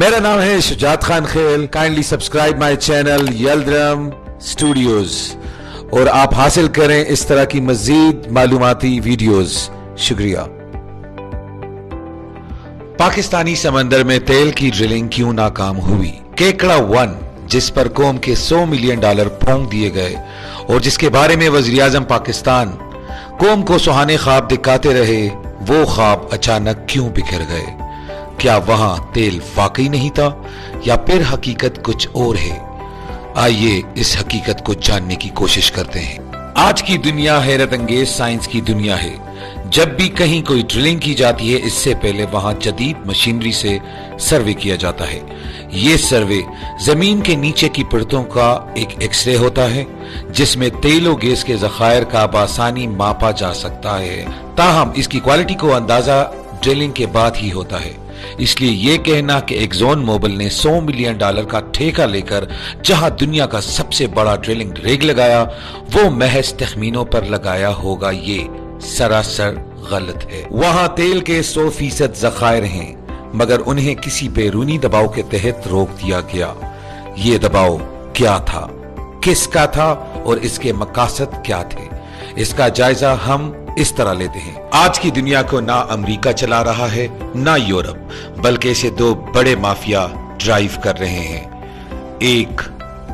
मेरा नाम है शुजात खान खेल। Kindly subscribe my channel Yaldram studios और आप हासिल करें इस तरह की मजीद मालूमाती वीडियोस। शुक्रिया। पाकिस्तानी समंदर में तेल की ड्रिलिंग क्यों नाकाम हुई? केकड़ा 1 जिस पर कौम के $100 मिलियन फूंक दिए गए और जिसके बारे में वज़ीर-ए-आज़म पाकिस्तान कौम को सुहाने ख्वाब दिखाते रहे, वो ख्वाब अचानक क्यों बिखर गए? क्या वहां तेल वाकई नहीं था या फिर हकीकत कुछ और है? आइए इस हकीकत को जानने की कोशिश करते हैं। आज की दुनिया हैरत अंगेज साइंस की दुनिया है। जब भी कहीं कोई ड्रिलिंग की जाती है, इससे पहले वहां जदीद मशीनरी से सर्वे किया जाता है। ये सर्वे जमीन के नीचे की परतों का एक एक्सरे होता है जिसमें तेल और गैस के ज़खायर का बआसानी मापा जा सकता है। ताहम इसकी क्वालिटी को अंदाजा ड्रिलिंग के बाद ही होता है। इसलिए यह कहना कि एक्सॉन मोबिल ने $100 मिलियन का ठेका लेकर जहां दुनिया का सबसे बड़ा ड्रिलिंग रिग लगाया, वो महज तखमीनों पर लगाया होगा, ये सरासर गलत है। वहां तेल के 100% ज़खायर हैं, मगर उन्हें किसी बैरूनी दबाव के तहत रोक दिया गया। ये दबाव क्या था, किसका था और इसके मकासद क्या थे? इसका जायजा हम इस तरह लेते हैं। आज की दुनिया को ना अमेरिका चला रहा है ना यूरोप, बल्कि इसे दो बड़े माफिया ड्राइव कर रहे हैं। एक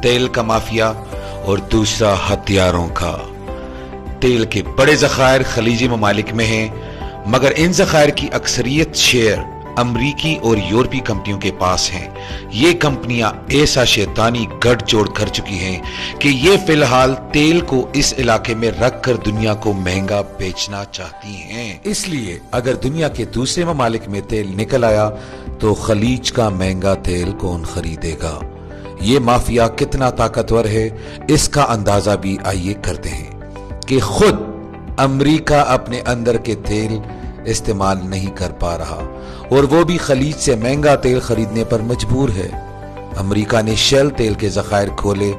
तेल का माफिया और दूसरा हथियारों का। तेल के बड़े ज़खायर खलीजी ममालिक में हैं, मगर इन ज़खायर की अक्सरियत शेयर अमरीकी और यूरोपीय कंपनियों के पास हैं। ये कंपनियां ऐसा शैतानी गठजोड़ कर चुकी हैं कि ये फिलहाल तेल को इस इलाके में रखकर दुनिया को महंगा बेचना चाहती हैं। इसलिए अगर दुनिया के दूसरे ममालिक में तेल निकल आया तो खलीज का महंगा तेल कौन खरीदेगा? ये माफिया कितना ताकतवर है, इसका अंदाजा भी आइए करते हैं कि खुद अमरीका अपने अंदर के तेल इस्तेमाल नहीं कर पा रहा और वो भी खलीज से महंगा तेल खरीदने पर मजबूर है। अमेरिका ने शेल तेल के ज़खायर खोले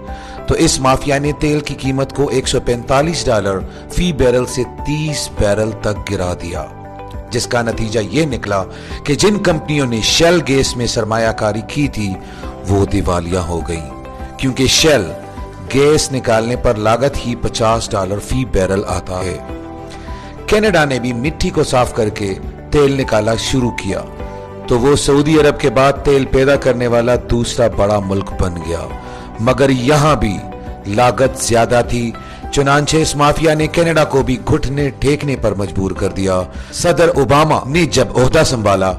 तो इस माफिया ने तेल की कीमत को $145 फी बैरल से 30 बैरल तक गिरा दिया, जिसका नतीजा ये निकला कि जिन कंपनियों ने शेल गैस में सरमायाकारी की थी वो दिवालिया हो गई, क्योंकि शेल गैस निकालने पर लागत ही $50 फी बैरल आता है। कनाडा ने भी मिट्टी को साफ करके तेल निकाला शुरू किया तो वो सऊदी अरब के बाद तेल पैदा करने वाला दूसरा बड़ा मुल्क बन गया, मगर यहां भी लागत ज्यादा थी। चुनांचे इस माफिया ने कनाडा को भी घुटने टेकने पर मजबूर कर दिया। सदर ओबामा ने जब ओहदा संभाला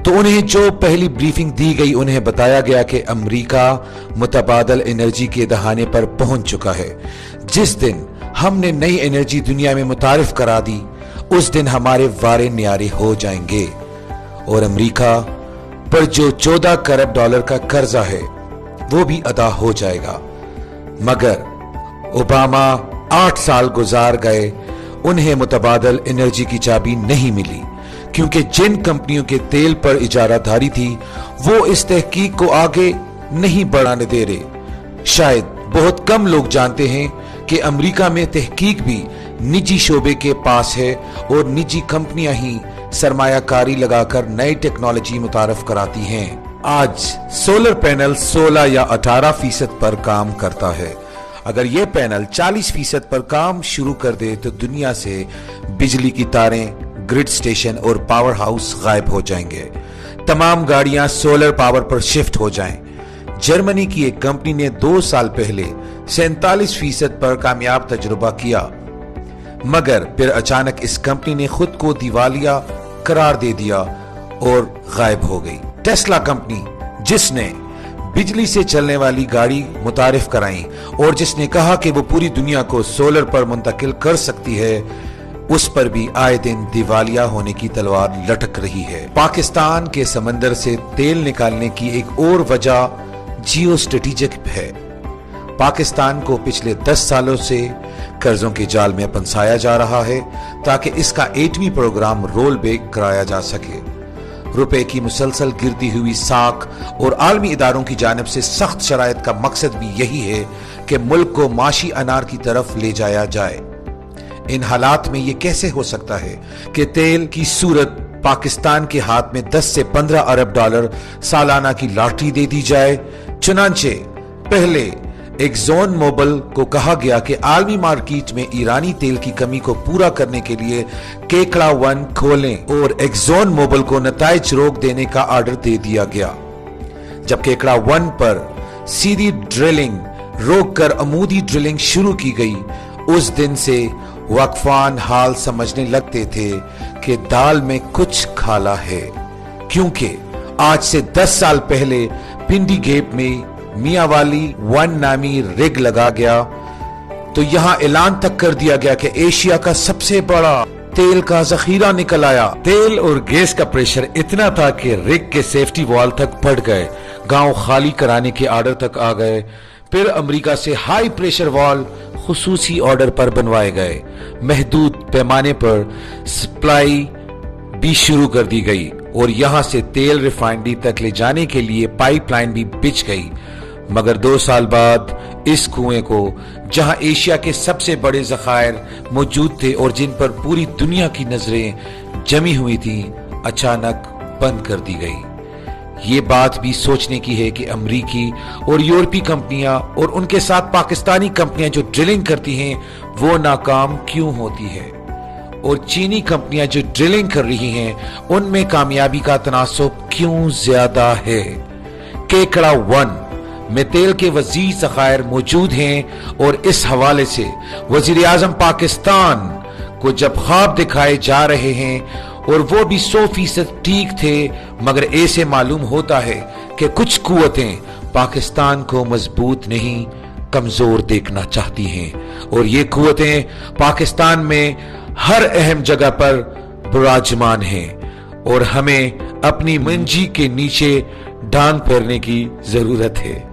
तो उन्हें जो पहली ब्रीफिंग दी गई, उन्हें बताया गया कि अमेरिका मुतबादल एनर्जी के दहाने पर पहुंच चुका है। जिस दिन हमने नई एनर्जी दुनिया में मुतारिफ करा दी, उस दिन हमारे वारे न्यारे हो जाएंगे और अमेरिका पर जो $14 खरब का कर्जा है वो भी अदा हो जाएगा। मगर ओबामा 8 साल गुजार गए, उन्हें मुतबादल एनर्जी की चाबी नहीं मिली, क्योंकि जिन कंपनियों के तेल पर इजारादारी थी वो इस तहकीक को आगे नहीं बढ़ाने दे रहे। शायद बहुत कम लोग जानते हैं कि अमेरिका में तहकीक भी निजी शोबे के पास है और निजी कंपनियां ही सरमायाकारी लगाकर नई टेक्नोलॉजी मुतारफ कराती हैं। आज सोलर पैनल 16 या 18% पर काम करता है। अगर यह पैनल 40% पर काम शुरू कर दे तो दुनिया से बिजली की तारें, ग्रिड स्टेशन और पावर हाउस गायब हो जाएंगे। तमाम गाड़ियां सोलर पावर पर शिफ्ट हो जाएं। जर्मनी की एक कंपनी ने 2 साल पहले 47% पर कामयाब तजुर्बा किया, मगर फिर अचानक इस कंपनी ने खुद को दिवालिया करार दे दिया और गायब हो गई। टेस्ला कंपनी, जिसने बिजली से चलने वाली गाड़ी मुतारिफ कराई और जिसने कहा कि वो पूरी दुनिया को सोलर पर मुंतकिल कर सकती है, उस पर भी आए दिन दिवालिया होने की तलवार लटक रही है। पाकिस्तान के समंदर से तेल निकालने की एक और वजह जियो स्ट्रेटेजिक है। पाकिस्तान को पिछले 10 सालों से कर्जों के जाल में फंसाया जा रहा है ताकि इसका एटमी प्रोग्राम रोल बैक कराया जा सके। रुपए की मुसलसल गिरती हुई साख और आलमी इदारों की जानिब से सख्त शराइत का मकसद भी यही है कि मुल्क को माशी अनार की तरफ ले जाया जाए। इन हालात में यह कैसे हो सकता है कि तेल की सूरत पाकिस्तान के हाथ में 10 से 15 अरब डॉलर सालाना की लॉटरी दे दी जाए। चुनांचे पहले एक्सॉन मोबिल को कहा गया कि आलमी मार्केट में ईरानी तेल की कमी को पूरा करने के लिए केकड़ा 1 खोलें और एक्सॉन मोबिल को नताइज रोक देने का ऑर्डर दे दिया गया। जब केकड़ा 1 पर सीधी ड्रिलिंग रोककर अमूदी ड्रिलिंग शुरू की गई, उस दिन से वक्फान हाल समझने लगते थे कि दाल में कुछ खाला है, क्योंकि आज से 10 साल पहले पिंडी गेप में मियावाली 1 नामी रिग लगा गया तो यहां ऐलान तक कर दिया गया कि एशिया का सबसे बड़ा तेल का जखीरा निकल आया। तेल और गैस का प्रेशर इतना था कि रिग के सेफ्टी वॉल तक फट गए, गांव खाली कराने के ऑर्डर तक आ गए। फिर अमेरिका से हाई प्रेशर वॉल खुसूसी ऑर्डर पर बनवाए गए। महदूद पैमाने पर सप्लाई भी शुरू कर दी गई और यहां से तेल रिफाइनरी तक ले जाने के लिए पाइपलाइन भी बिछ गई। मगर 2 साल बाद इस कुएं को, जहां एशिया के सबसे बड़े जखायर मौजूद थे और जिन पर पूरी दुनिया की नजरें जमी हुई थी, अचानक बंद कर दी गई। ये बात भी सोचने की है कि अमरीकी और यूरोपीय कंपनियां और उनके साथ पाकिस्तानी कंपनियां जो ड्रिलिंग करती हैं वो नाकाम क्यों होती है, और चीनी कंपनियां जो ड्रिलिंग कर रही हैं उनमें कामयाबी का तनासुब क्यों ज्यादा है। केकड़ा 1 में तेल के वजीर ज़खायर मौजूद हैं और इस हवाले से वजीर आजम पाकिस्तान को जब ख्वाब दिखाए जा रहे हैं और वो भी 100% ठीक थे, मगर ऐसे मालूम होता है कि कुछ कुव्वतें पाकिस्तान को मजबूत नहीं कमजोर देखना चाहती हैं और ये कुव्वतें पाकिस्तान में हर अहम जगह पर विराजमान हैं और हमें अपनी मंजी के नीचे डांग फेरने की जरूरत है।